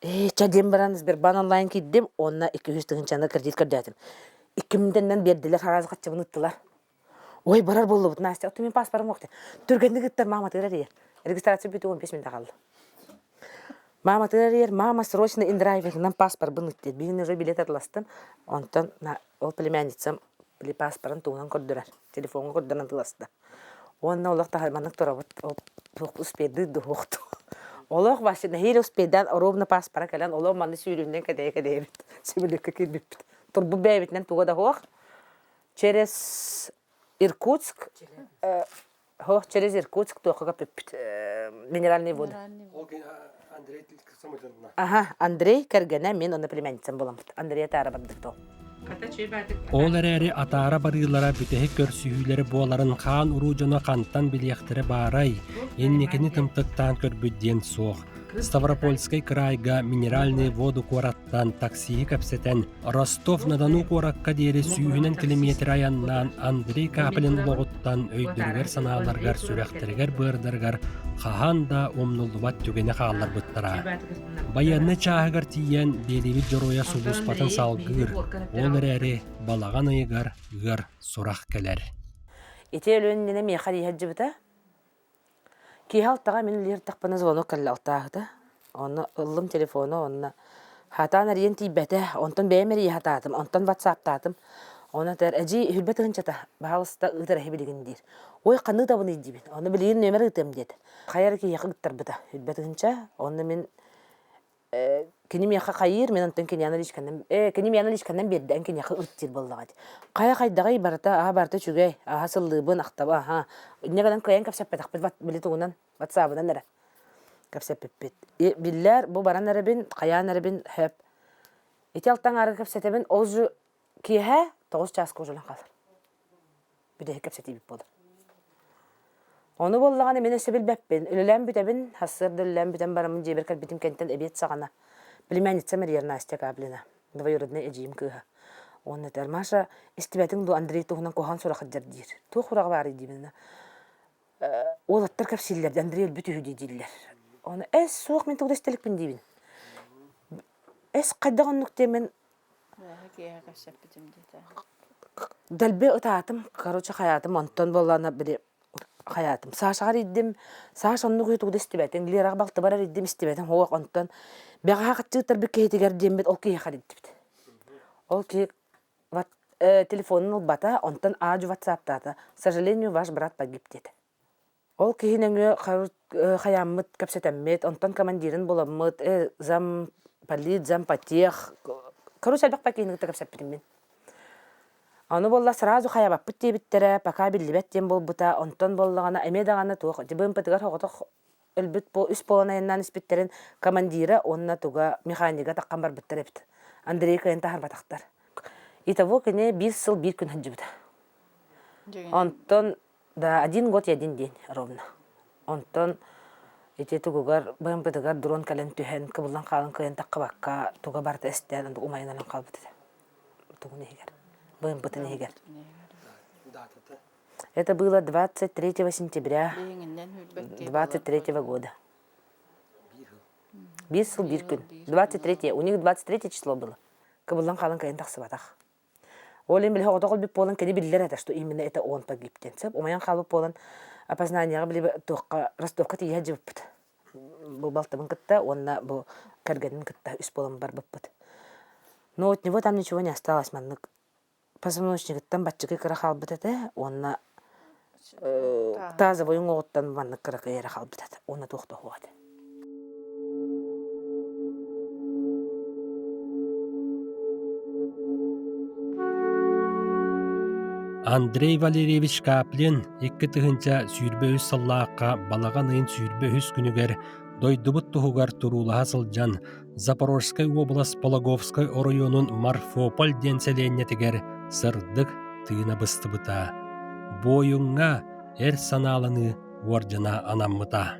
Чадем бараныз бер бан онлайн киддим, онна 200 тыгынчаны кредит кырдатым. 2000ден бердилер, хараз качымын ыттылар. Ой, барар болду бут Настя, оту мен паспортум окте. Түргенди гыттар мама тырар. Регистрация бүтү 15 минутта калды. Мама тырар, мама срочно индрайвингнан паспорт быныттет. Бигин уже билет атластым. Онтон ол племянницам били паспортун тугунан көрдүрөр. Телефонго көрдүрөн тыласты. Онна олакта хайманнык турабыт. Тук успеди дукту. Олох башына хел успедан ровно паспорт келен олох манды сүйрүндөн кедей. Сибиликке кирбип. Турбу бебитнен туга да хох. Через Иркутск. Через Иркутск туга пипит. Минеральный воды. Андрей Кергене мен оны племянницам болам. Андрей тарабадыкту. Ол әрі атара барылара бүтәһі көрсүйілері боларын қан ұружына қанттан білияқтыры барай, еннекені тымтықтан көрбүдден соқ. Ставропольскай крайга минеральный воду қораттан таксиі кәпсетен Ростов-на-Дону қоракка дері сүйінен километр аяннан Андрей Капелин ұлығыттан өйдіргер саналарғар сүрәқтіргер бұрдырғар қахан да омнулуат түгені қалар бұттара. Баянны чағығар тиен белеві жоруя сулуспатын салғыр, ол әрі балаған айығар ғыр сұрақ кәлер. Ете өлөніне меқар ехаджы бұта? Кейхалтаға мен үлер тақпаны звонок кәлі алтағыда. Оны ұлым телефоны, онына хатан әрген тейбәті, онтан бәймәрі ехататым, онтан ватсаптатым. Оны тәр әжі үлбәті ғынчата, бағалыста ұтыр әхі білген дейір. Ой, қанды да бұны дейбін, оны білген нөмір ұтым деді. Қайар ке еқі ұттар бұда, үлбәті ғынча, оны мен кенем яқа қайыр, мен онтан кенем яны лишканнан берді, ән кенем яқы ұттыр болдағады. Қая қайдағай барыта, барыта чүгәй, сыллыбын, ақтаба, негадан көйен кәпсәп бәтақпет білі тұғынан, ватсабынан әрі. Кәпсәп бәппет. Билләр, бұл баран әрібін, қаян әрібін, хөп. Еті алттан ары кәпсәтебін, ол жу кейхә 9 час көжілін қалыр. Бүдәхі кәпсәті біп болыр. Оны болдағаны мен өсі білбәппен. Үлілән бүтәбін, хасырды үлілән бүтән барамын жебір кәлбітім кәнттен әбет сағана. Племянницам әрер Настя Каплина. Двоюродный әжейім кыға. Оны тәр, Маша, істібәтің ду Андрей туғынан коған сұрақ жар дейір. Туғы құрақ бары деймін. Ол аттар кәпсейлерді, Андрей өлбіт үйді дейділер. Оны әс суық мен тұғды істелікпін деймін. Әс қайдаған нүктемен дәлбе ұтатым, короче, хаятым, онтон болана біле хаятым. Сашағар едім, Саш онны көй тұғды істебәтін, лерақ балты барар едім істебәтін, хоғақ онтон. Бәға хақытчығытар бір кейтігер дембет, ол кей хақар едіпті. Ол кей телефонын ол бата, онтон ажу ватсаптата. Сожалению, ваш брат погиб деді. Ол кейініңі хаяммыт, кәпсетәммет, онтон командирин боламмыт, зам полит, зам потех. Короче, әлбәқ пәкейініңі кәпсәппетім мен. Оны болла сразу хаябаппыт дебиттері, пока білібәттен бол бұта, онтон боллағана, әмедағана туық. Дебін пытығар хоғытық өлбіт үс поланайынан іспеттерін командира, онына туға механига таққан бар біттер епті. Андрей кайын тахар батақтар. Итого кіне 1 сыл 1 күн ханжы бұта. Онтон да 1 год 1 день ровно. Онтон ете туғығар, бұйын пытығар дрон кәлін түйен, кыбылан қалын кайын таққа баққа туға барты әстен, умайынан қалбыты. Туғын егер. Будем потенегер. Это было 23 сентября 23 года. Бисл Биркин. 23. У них 23 число было. Кабылдан қалын кайын тақсы батақ. Олен білі хоғыда қолбіп болын кәде білдер әді, что именно это он погиб денсіп. Умаян қалып болын опознанияға білі Ростовқа тейе жібіп бұд. Бұл балтабын кітті, онна бұл кәргенін кітті үс болын бар бұд. Но от него там ничего не осталось, маннык. Позвоночниктан батчыгы кыра халбыт эте, онна таза бойын оғыттан маннык кыра кыра халбыт эте, онна тоқты хуады. Андрей Валерьевич Каплин 2 тыгынча сүйірбе үз саллаққа балаған ыйын сүйірбе үз күнігер дойдубут туғығар турулаға сылжан Запорожской область Пологовской районун Марфополь денселенетігер сырдық тыына быстыбыта. Бойыңға әр саналыны оржына анаммыта.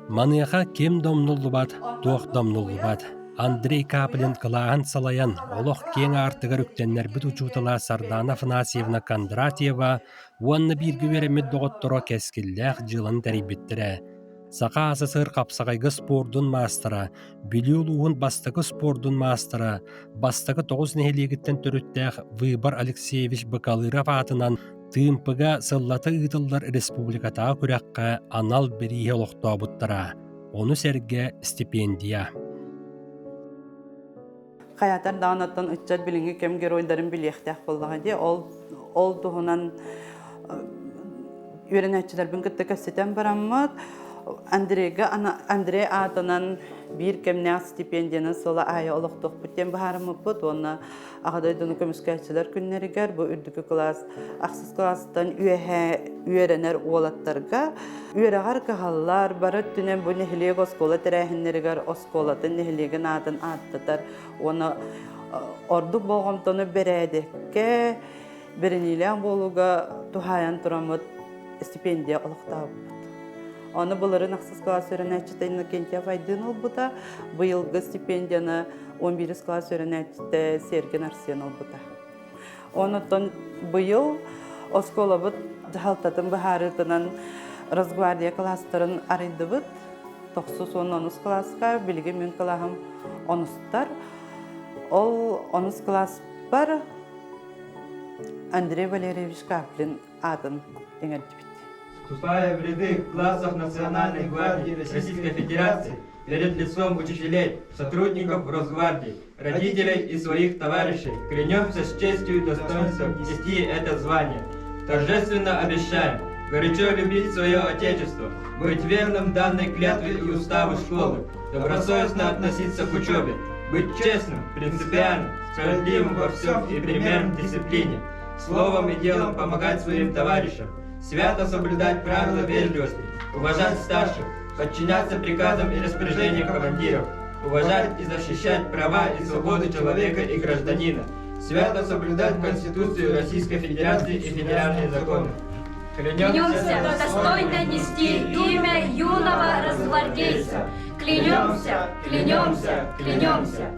Маныяха кем домнуллубат, туох домнуллубат. Андрей Каплин кылааһын салаян, олох кең артыгар үктеннер бүт учутала Сардана Афанасьевна Кондратьева, уанны бирги беремет доғотторо кескиллях жылын тәрибиттіре. Сақа асысыр қапсағайғы спордун мастера, билиулуғын бастығы спордун мастера, бастығы 9 нехелегіттен төріттәқ Выбор Алексеевич Бакалыров атынан тыымпыға сыллаты ұйтылдар республикатаға күрәққа анал берие олықтау бұттыра. Оны сәрге стипендия. Хаятар дағанаттан үтчат білінгі кем геройдарын білектәк болдыға де, ол тұғынан үйрен әтчілербін күтті көстетен бараммат. Андрей атынан bir kemnäk stipendiyany sola aya oluktuk biten baharymypyt, onu agadaydyn kömüskäçiler günleriger bu ürdükü klas, aksız klastan üyerener oğlatlarga üyeregar kahallar barat dünen bu nehliğe oskola terähinleriger oskolatın nehliğin adın attılar. Onu orduk bolğamtonu beredekke birinilän boluga tuhayan turamyt stipendiya oluktab. Onu bunların aksız klas öğrençilerine kentye faydın olbuda. Bu yılgı stipendiyаны 11 klas öğrençide Sergin Arsen olbuda. Ondan bu yıl oskola bud haltatın baharıtınan Rosgvardiya klasların araydı bud. 9-10 klaska bilgi mün kalahım 10'lar. Ol 10 klas var. Андрей Валерьевич Каплин адын эңердибит. Вступая в ряды классов Национальной гвардии Российской Федерации перед лицом учителей, сотрудников Росгвардии, родителей и своих товарищей, клянемся с честью и достоинством нести это звание. Торжественно обещаем горячо любить свое Отечество, быть верным данной клятве и уставу школы, добросовестно относиться к учебе, быть честным, принципиальным, справедливым во всем и примером дисциплине, словом и делом помогать своим товарищам, свято соблюдать правила вежливости, уважать старших, подчиняться приказам и распоряжениям командиров, уважать и защищать права и свободы человека и гражданина, свято соблюдать Конституцию Российской Федерации и федеральные законы. Клянемся достойно нести имя юного росгвардейца. Клянемся, клянемся, клянемся.